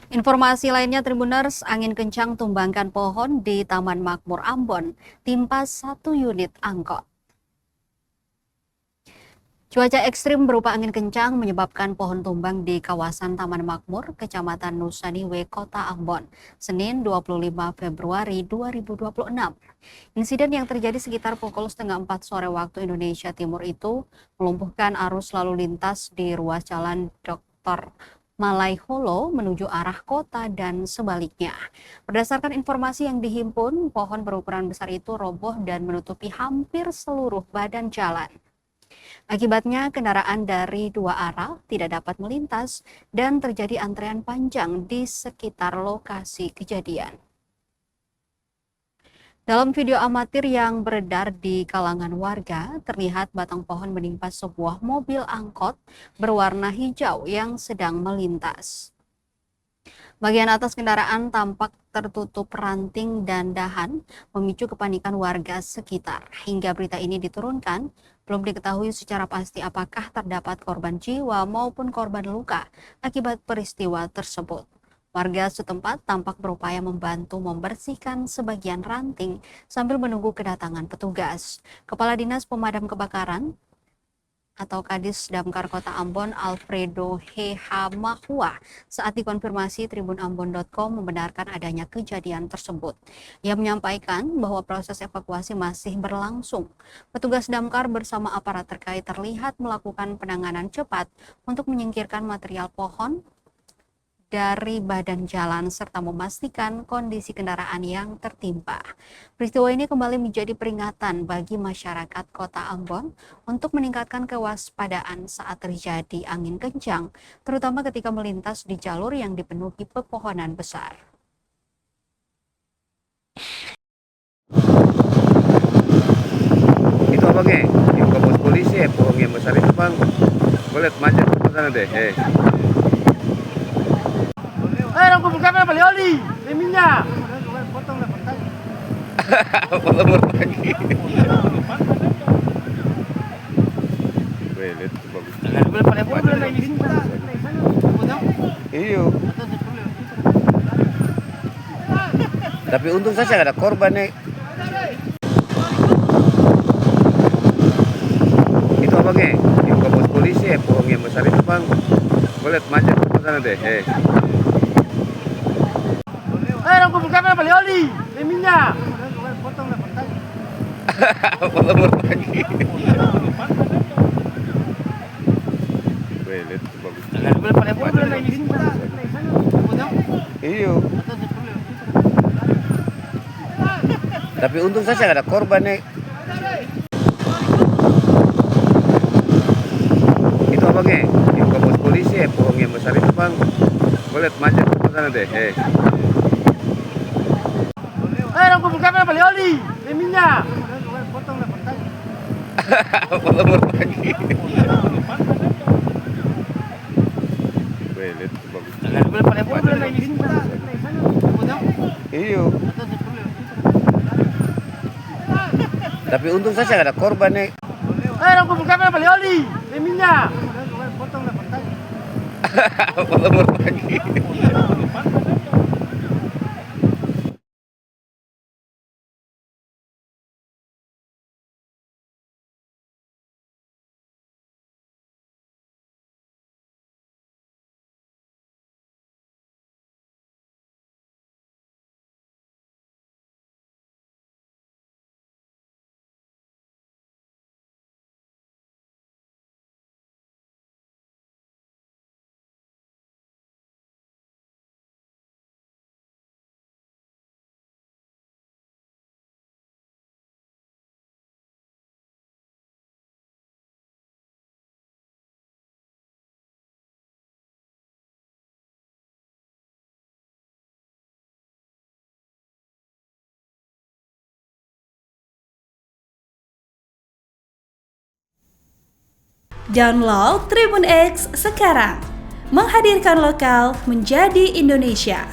Informasi lainnya Tribuners, angin kencang tumbangkan pohon di Taman Makmur Ambon, timpa satu unit angkot. Cuaca ekstrim berupa angin kencang menyebabkan pohon tumbang di kawasan Taman Makmur, Kecamatan Nusaniwe, Kota Ambon, Senin 25 Februari 2026. Insiden yang terjadi sekitar pukul setengah 4 sore waktu Indonesia Timur itu melumpuhkan arus lalu lintas di ruas jalan Dr. Malaiholo menuju arah kota dan sebaliknya. Berdasarkan informasi yang dihimpun, pohon berukuran besar itu roboh dan menutupi hampir seluruh badan jalan. Akibatnya, kendaraan dari dua arah tidak dapat melintas dan terjadi antrean panjang di sekitar lokasi kejadian. Dalam video amatir yang beredar di kalangan warga, terlihat batang pohon menimpa sebuah mobil angkot berwarna hijau yang sedang melintas. Bagian atas kendaraan tampak tertutup ranting dan dahan, memicu kepanikan warga sekitar. Hingga berita ini diturunkan, belum diketahui secara pasti apakah terdapat korban jiwa maupun korban luka akibat peristiwa tersebut. Warga setempat tampak berupaya membantu membersihkan sebagian ranting sambil menunggu kedatangan petugas. Kepala Dinas Pemadam Kebakaran atau Kadis Damkar Kota Ambon, Alfredo H. Mahua, saat dikonfirmasi tribunambon.com membenarkan adanya kejadian tersebut. Ia menyampaikan bahwa proses evakuasi masih berlangsung. Petugas damkar bersama aparat terkait terlihat melakukan penanganan cepat untuk menyingkirkan material pohon dari badan jalan serta memastikan kondisi kendaraan yang tertimpa. Peristiwa ini kembali menjadi peringatan bagi masyarakat Kota Ambon untuk meningkatkan kewaspadaan saat terjadi angin kencang, terutama ketika melintas di jalur yang dipenuhi pepohonan besar. Itu apa nge? Yang ke pos polisi ya, pohon yang besar itu bang. Boleh macet ke sana deh. Orang kumpulkan apa oli, minyak. Potong lagi. Belet itu bagus. Iyo. Tapi untung saja ada korban nih. Itu apa nge? Yang ke pos polisi ya, pohon yang besar itu bang. Boleh macet ke sana deh. Orang kumpulkan apa oli, minyak. Potong lagi. Belet itu bagus. Iyo. Tapi untung saja ada korban nih. Itu apa nge? Yang ke pos polisi ya, pohon yang besar itu bang. Boleh macet ke sana deh. Orang kumpulkan apa oli, minyak. Potong lagi. Belet itu bagus. Iyo. Tapi untung saja ada korban nih. Orang kumpulkan apa oli, minyak. Potong lagi. Download Tribun X sekarang, menghadirkan lokal menjadi Indonesia.